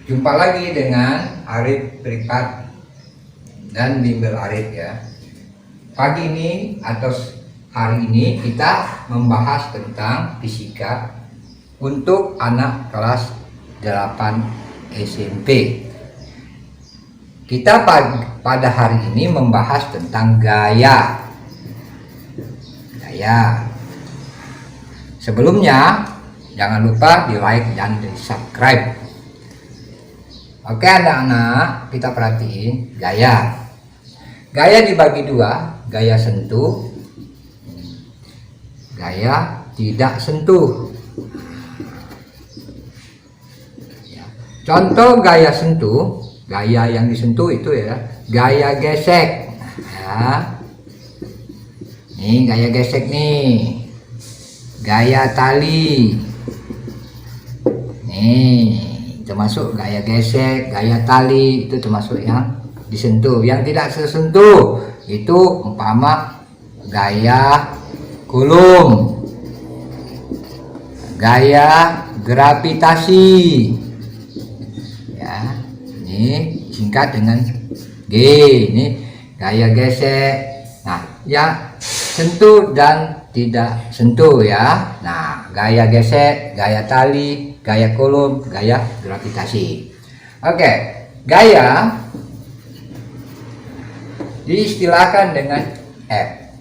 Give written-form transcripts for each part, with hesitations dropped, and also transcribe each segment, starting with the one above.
Jumpa lagi dengan Arif Pripat dan Bimbel Arif ya. Pagi ini atau hari ini kita membahas tentang fisika untuk anak kelas 8 SMP. Kita pada hari ini membahas tentang gaya. Sebelumnya jangan lupa di like dan di subscribe. Oke anak-anak, kita perhatiin gaya. Gaya dibagi dua, gaya sentuh, gaya tidak sentuh. Contoh gaya sentuh, gaya yang disentuh itu ya, gaya gesek. Ya. Nih gaya gesek nih, gaya tali. Nih termasuk gaya gesek, gaya tali itu termasuk yang disentuh. Yang tidak tersentuh itu umpama gaya kulum, gaya gravitasi. Ya, ini singkat dengan G. Ini gaya gesek. Nah, yang sentuh dan tidak sentuh ya. Nah, gaya gesek, gaya tali, gaya kulum, gaya gravitasi. Oke, gaya diistilahkan dengan F.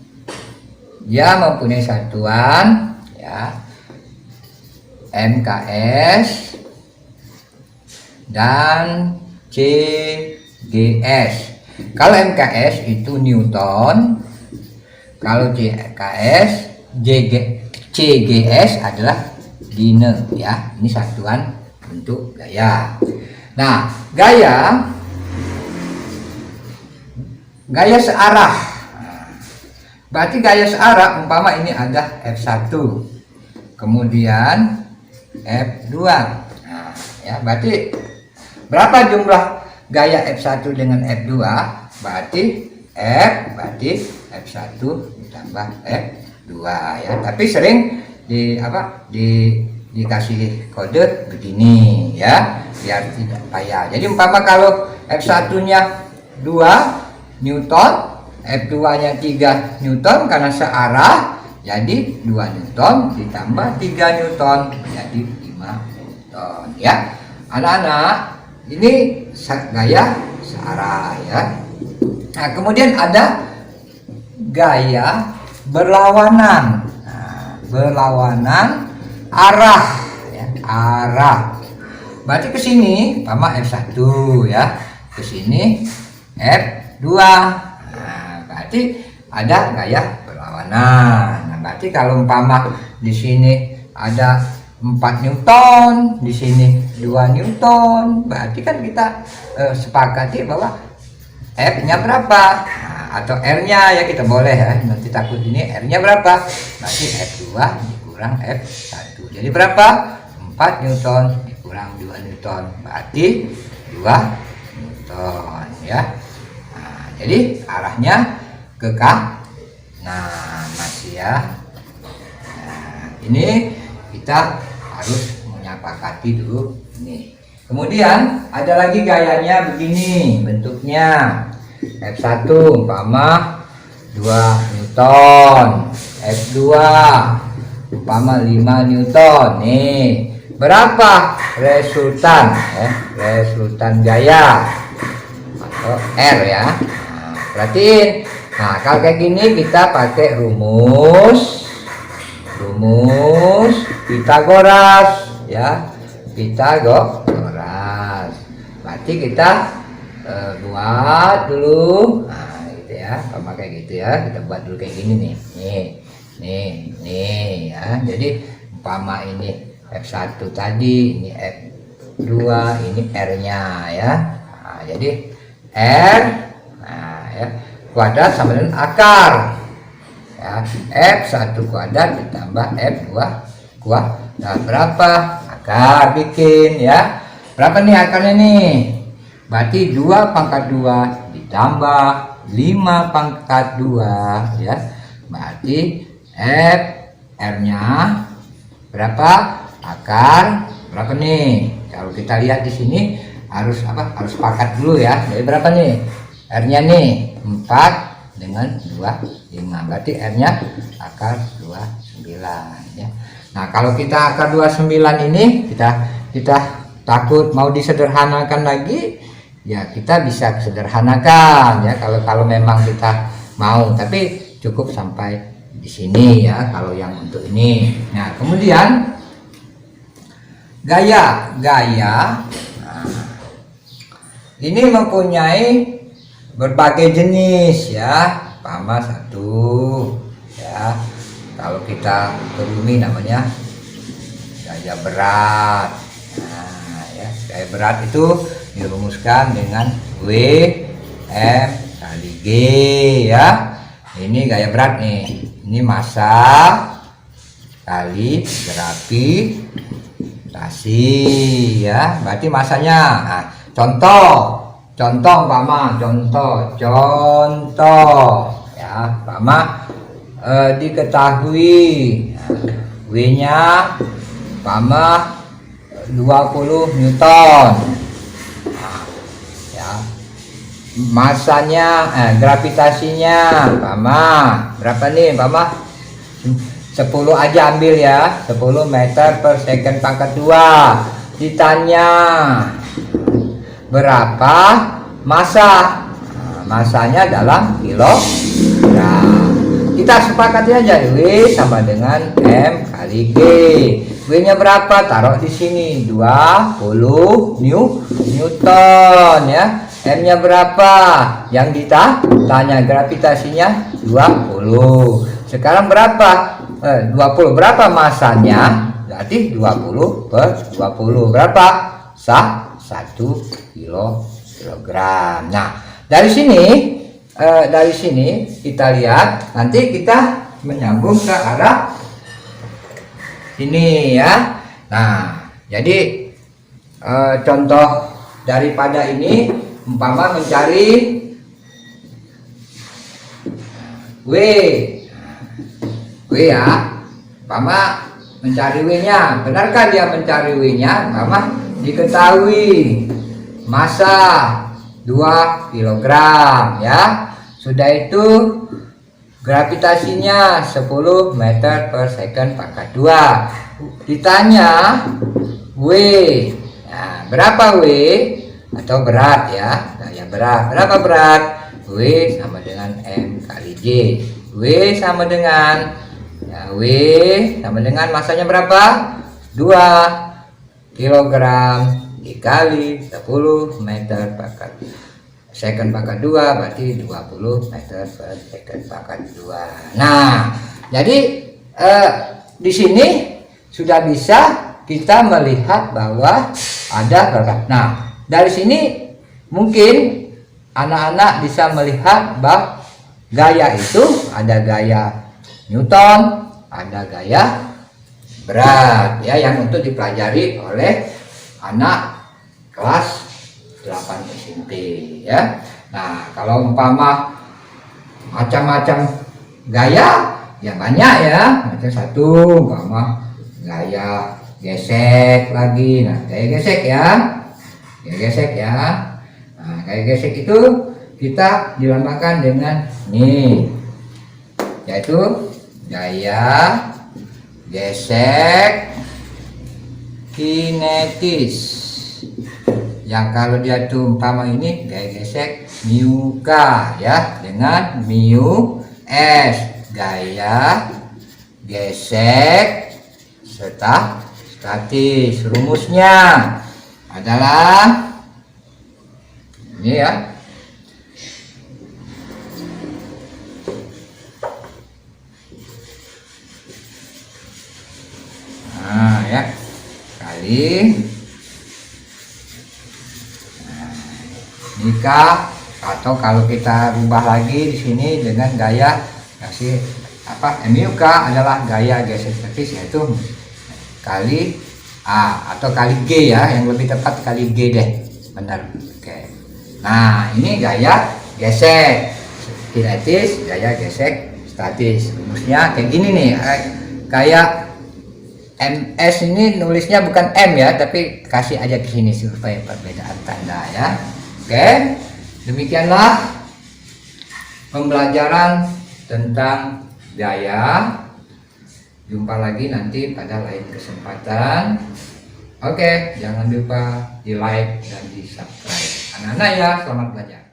Dia mempunyai satuan ya, MKS dan CGS. Kalau MKS itu Newton, kalau CGS adalah Gine ya. Ini satuan bentuk gaya. Nah, gaya searah. Berarti gaya searah umpama ini ada F1, kemudian F2. Nah, ya berarti berapa jumlah gaya F1 dengan F2? Berarti F1 ditambah F2 ya. Tapi sering dikasih kode begini ya, biar tidak payah. Jadi umpama kalau F1-nya 2 Newton, F2-nya 3 Newton karena searah, jadi 2 Newton ditambah 3 Newton jadi 5 Newton ya. Anak-anak, ini gaya searah ya. Nah, kemudian ada gaya berlawanan. Nah, berlawanan arah ya, arah. Berarti ke sini umpama F1 ya, ke sini F2. Nah, berarti ada gaya berlawanan. Nah, berarti kalau umpama di sini ada 4 Newton, di sini 2 Newton, berarti kan kita sepakati bahwa F-nya berapa? Nah, atau R-nya ya, kita boleh ya, nanti takut ini R-nya berapa? Berarti F2 dikurang F1. Jadi berapa? 4 Newton dikurang 2 Newton, berarti 2 Newton ya. Nah, jadi arahnya ke kanan masih ya. Nah, ini kita harus menyepakati dulu ini. Kemudian ada lagi gayanya begini bentuknya. F1 umpama 2 Newton, F2 umpama 5 Newton. Nih, berapa resultan ya? Resultan gaya atau R ya. Nah, perhatiin. Nah, kalau kayak gini kita pakai rumus Pitagoras ya. Pitagoras. Berarti kita buat dulu. Nah, gitu ya. Pakai gitu ya. Kita buat dulu kayak gini nih. Nih ya. Jadi umpama ini F1 tadi, ini F2, ini R-nya ya. Nah, jadi R ya, kuadrat sama dengan akar. Ya, F1 kuadrat ditambah F2 kuadrat. Nah, berapa akar bikin ya? Berapa nih akarnya nih? Berarti 2 pangkat 2 ditambah 5 pangkat 2 ya. Berarti F R-nya berapa? Akar berapa nih? Kalau kita lihat di sini harus apa? Harus sepakat dulu ya. Jadi berapa nih? R-nya nih 4 dengan 25. Berarti R-nya akar 29 ya. Nah, kalau kita akar 29 ini kita takut mau disederhanakan lagi, ya kita bisa sederhanakan ya kalau memang kita mau, tapi cukup sampai di sini ya kalau yang untuk ini. Nah, kemudian gaya. Nah, ini mempunyai berbagai jenis ya. Umpama 1 ya. Kalau kita berumi namanya gaya berat. Nah, ya, gaya berat itu dirumuskan dengan W M kali G ya. Ini gaya berat nih. Ini massa kali gravitasi ya. Berarti massanya. Nah, contoh ya, umpama diketahui W-nya umpama 20 Newton. Nah, ya. Masanya gravitasinya umpama berapa nih? Umpama 10 aja ambil ya, 10 meter per second pangkat 2. Ditanya berapa massa? Nah, massanya dalam kilogram. Kita sepakati aja, W sama dengan M kali G. W-nya berapa? Taruh di sini 20 Newton ya. M-nya berapa? Yang ditanya gravitasinya 20. Sekarang berapa? 20 berapa massanya? Berarti 20 per 20 berapa? 1 kilogram. Nah, dari sini kita lihat, nanti kita menyambung ke arah ini ya. Nah, jadi contoh daripada ini umpama mencari W ya, umpama mencari W-nya. Benarkah dia mencari W-nya? Umpama diketahui massa 2 kg ya. Sudah itu gravitasinya 10 meter per second pangkat 2. Ditanya W. Nah, berapa W? Atau berat ya. Gaya berat. Berapa berat? W sama dengan M kali G. W sama dengan ya, W sama dengan masanya berapa? 2 kilogram dikali 10 meter pangkat second pangkat 2 berarti 20 meter per second pangkat 2. Nah, jadi di sini sudah bisa kita melihat bahwa ada berapa. Nah, dari sini mungkin anak-anak bisa melihat bahwa gaya itu ada gaya Newton, ada gaya berat ya, yang untuk dipelajari oleh anak kelas 8 SMP ya. Nah, kalau umpama macam-macam gaya ya banyak ya. Macam 1 umpama gaya gesek lagi. Nah, gaya gesek ya. Gaya gesek ya. Nah, gaya gesek itu kita dilambangkan dengan ini, yaitu gaya gesek kinetis, yang kalau dia tuh umpama ini gaya gesek mu k ya, dengan mu s, gaya gesek statis. Rumusnya adalah ini ya. Nah ya, kali jika, atau kalau kita rubah lagi di sini dengan gaya kasih apa, MUK adalah gaya gesek statis, yaitu kali A atau kali G ya, yang lebih tepat kali G deh, benar. Oke. Nah, ini gaya gesek kinetis, gaya gesek statis. Rumusnya kayak gini nih, kayak MS ini nulisnya bukan M ya, tapi kasih aja ke sini supaya perbedaan tanda ya. Oke, demikianlah pembelajaran tentang gaya. Jumpa lagi nanti pada lain kesempatan. Oke, jangan lupa di like dan di subscribe. Anak-anak ya, selamat belajar.